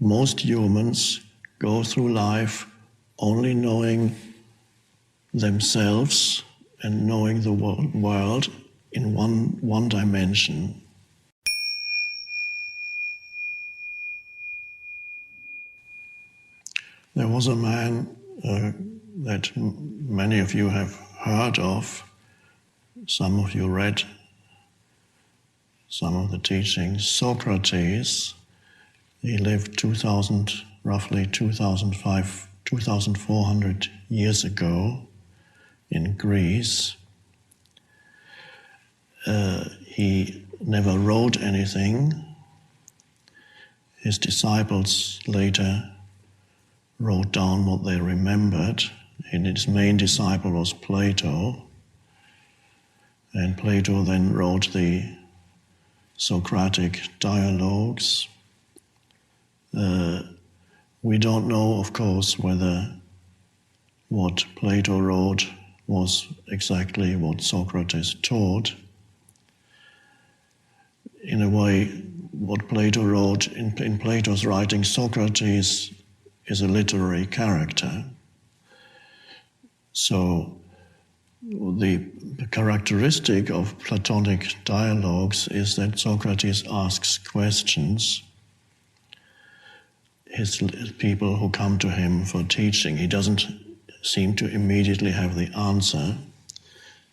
most humans go through life only knowing themselves and knowing the world in one dimension. There was a man that many of you have heard of. Some of you read some of the teachings. Socrates. He lived roughly 2,400 years ago in Greece. He never wrote anything. His disciples later wrote down what they remembered, and his main disciple was Plato. And Plato then wrote the Socratic dialogues. We don't know, of course, whether what Plato wrote was exactly what Socrates taught. In a way, what Plato wrote, in Plato's writing, Socrates is a literary character. So the characteristic of Platonic dialogues is that Socrates asks questions. His people who come to him for teaching, he doesn't seem to immediately have the answer.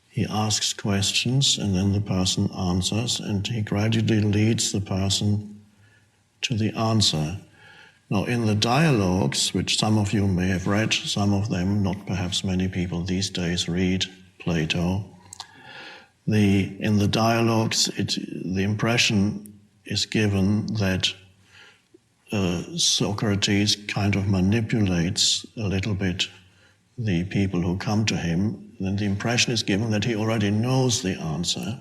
He asks questions and then the person answers, and he gradually leads the person to the answer. Now, in the dialogues, which some of you may have read, some of them, not perhaps many people these days read Plato, in the dialogues, the impression is given that Socrates kind of manipulates a little bit the people who come to him. Then the impression is given that he already knows the answer.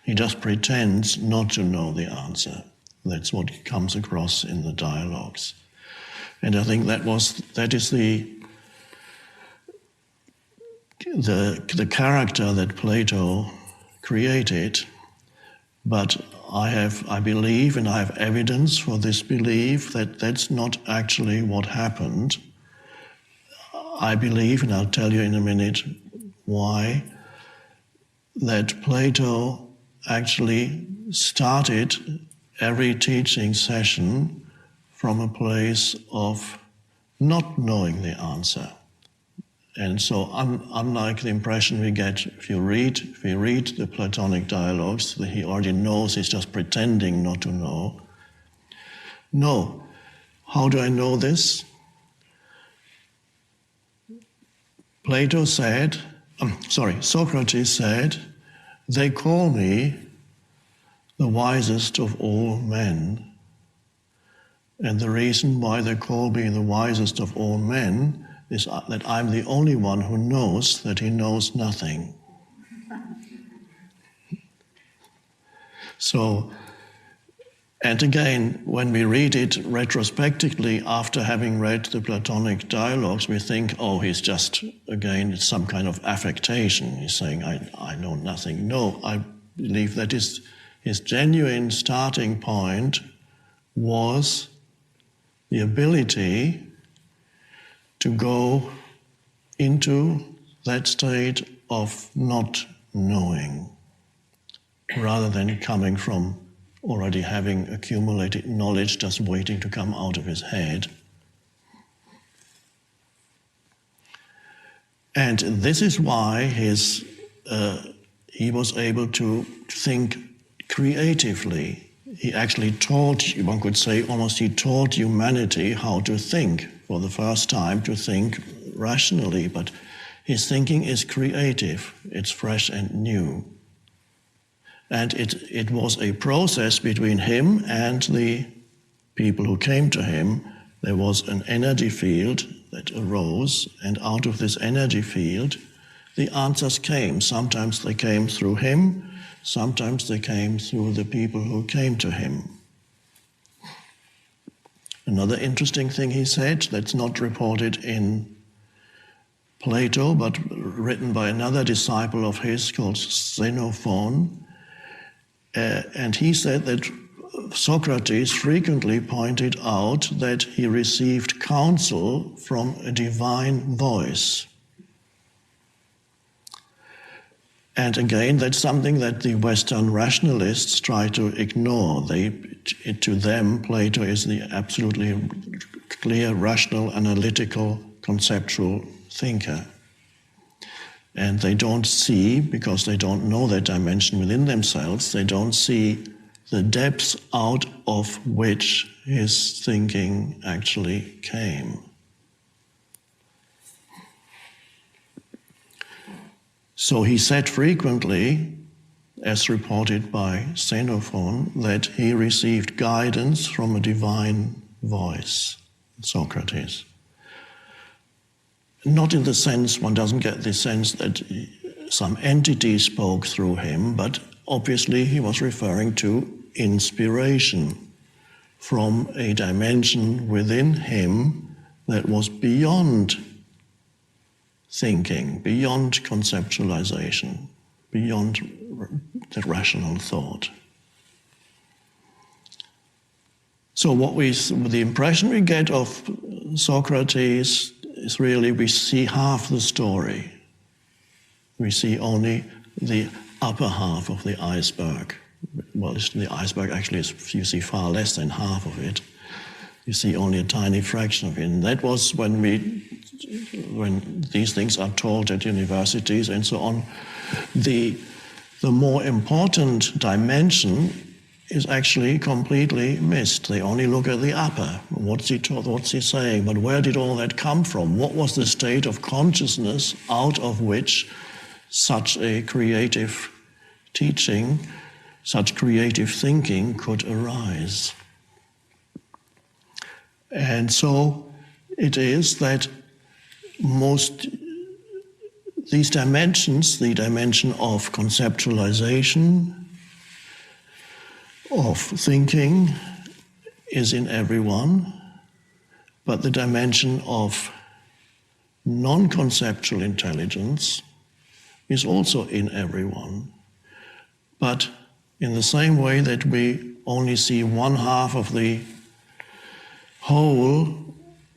He just pretends not to know the answer. That's what comes across in the dialogues. And I think that is the character that Plato created. But I believe, and I have evidence for this belief, that that's not actually what happened. I believe, and I'll tell you in a minute why, that Plato actually started every teaching session from a place of not knowing the answer. And so unlike the impression we get if we read the Platonic dialogues, that he already knows, he's just pretending not to know. No. How do I know this? Socrates said, "They call me the wisest of all men. And the reason why they call me the wisest of all men is that I'm the only one who knows that he knows nothing." So, and again, when we read it retrospectively, after having read the Platonic dialogues, we think, oh, he's just, again, it's some kind of affectation. He's saying, I know nothing. No, I believe that his genuine starting point was the ability to go into that state of not knowing, rather than coming from already having accumulated knowledge just waiting to come out of his head. And this is why he was able to think creatively. He actually taught, one could say almost he taught humanity how to think for the first time, to think rationally, but his thinking is creative, it's fresh and new. And it was a process between him and the people who came to him. There was an energy field that arose, and out of this energy field, the answers came. Sometimes they came through him, sometimes they came through the people who came to him. Another interesting thing he said, that's not reported in Plato, but written by another disciple of his called Xenophon, and he said that Socrates frequently pointed out that he received counsel from a divine voice. And again, that's something that the Western rationalists try to ignore. To them, Plato is the absolutely clear, rational, analytical, conceptual thinker. And they don't see, because they don't know that dimension within themselves, they don't see the depths out of which his thinking actually came. So he said frequently, as reported by Xenophon, that he received guidance from a divine voice, Socrates. Not in the sense, one doesn't get the sense that some entity spoke through him, but obviously he was referring to inspiration from a dimension within him that was beyond thinking, beyond conceptualization, beyond the rational thought. So the impression we get of Socrates is really we see half the story. We see only the upper half of the iceberg. Well, the iceberg actually is, you see far less than half of it. You see only a tiny fraction of it. And that was when these things are taught at universities and so on, the more important dimension is actually completely missed. They only look at the upper. What's he saying? But where did all that come from? What was the state of consciousness out of which such a creative teaching, such creative thinking could arise? And so it is that these dimensions, the dimension of conceptualization, of thinking, is in everyone, but the dimension of non-conceptual intelligence is also in everyone. But in the same way that we only see one half of the whole,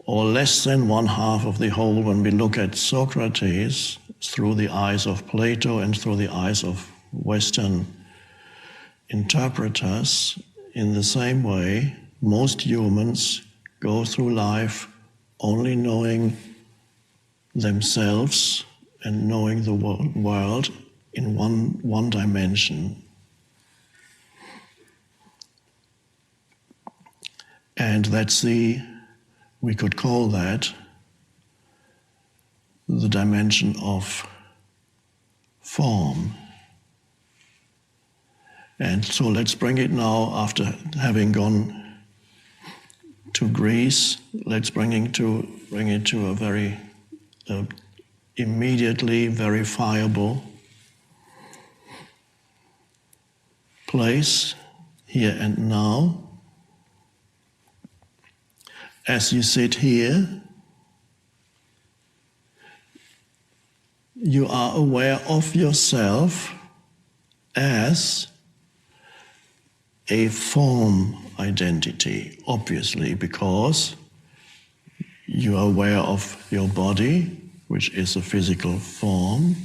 or less than one half of the whole, when we look at Socrates through the eyes of Plato and through the eyes of Western interpreters, in the same way, most humans go through life only knowing themselves and knowing the world in one dimension. And we could call that the dimension of form. And so let's bring it now, after having gone to Greece, let's bring it to a very immediately verifiable place, here and now. As you sit here, you are aware of yourself as a form identity, obviously, because you are aware of your body, which is a physical form.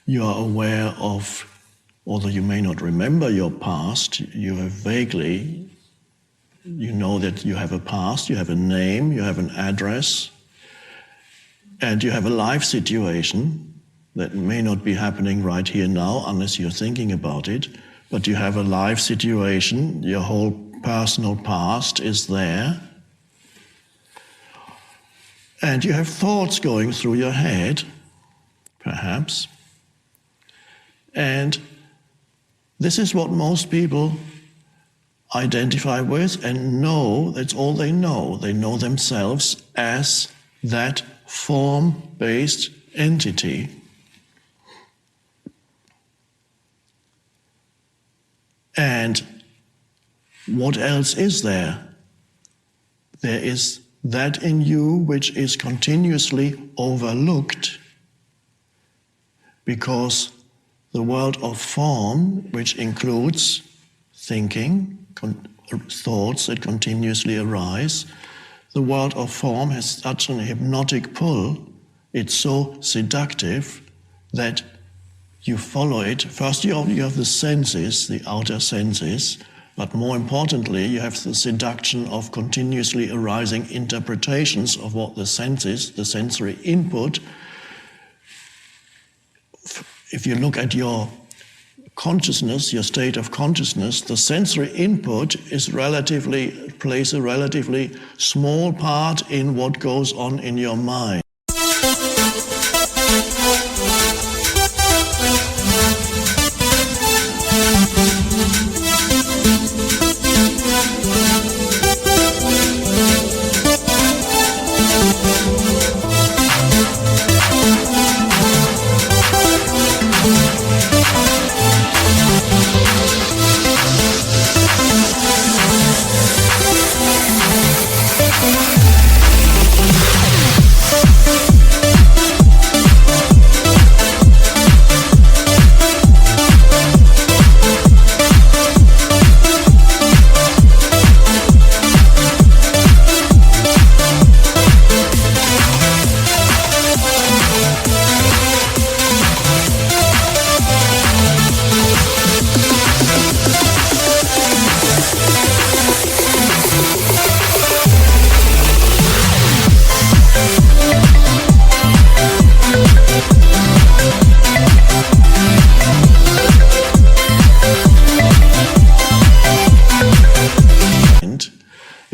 You are aware of, although you may not remember your past, you have vaguely, you know that you have a past, you have a name, you have an address, and you have a life situation that may not be happening right here now unless you're thinking about it, but you have a life situation, your whole personal past is there, and you have thoughts going through your head, perhaps, and this is what most people identify with and know. That's all they know. They know themselves as that form-based entity. And what else is there? There is that in you which is continuously overlooked, because the world of form, which includes thinking, thoughts that continuously arise. The world of form has such an hypnotic pull, it's so seductive that you follow it. First you have the senses, the outer senses, but more importantly you have the seduction of continuously arising interpretations of what the senses, the sensory input. If you look at your consciousness, your state of consciousness, the sensory input plays a relatively small part in what goes on in your mind.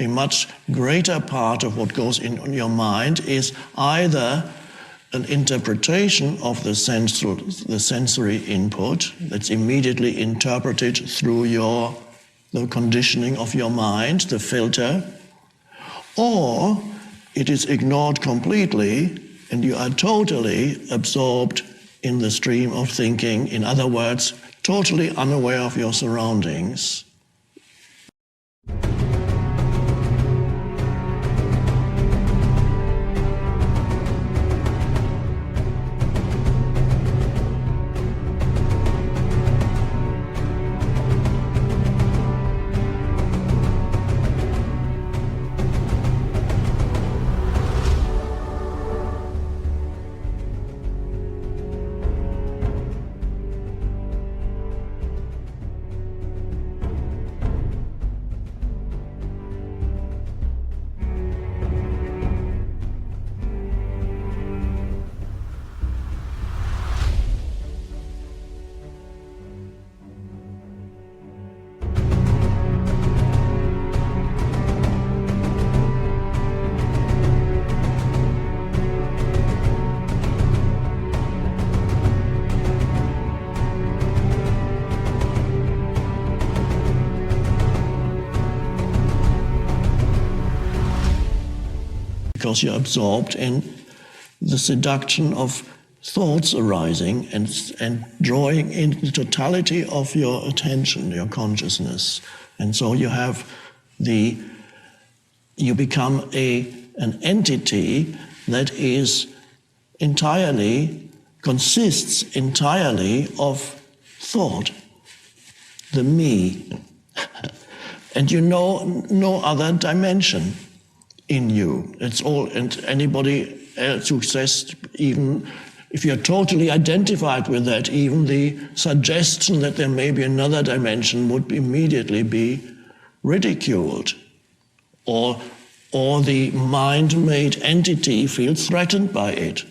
A much greater part of what goes in your mind is either an interpretation of the sensory input that's immediately interpreted through the conditioning of your mind, the filter, or it is ignored completely and you are totally absorbed in the stream of thinking. In other words, totally unaware of your surroundings. Because you're absorbed in the seduction of thoughts arising and drawing in the totality of your attention, your consciousness. And so you become an entity that consists entirely of thought, the me. And you know no other dimension in you. It's all, and anybody else who says, even if you're totally identified with that, even the suggestion that there may be another dimension would immediately be ridiculed, or the mind-made entity feels threatened by it.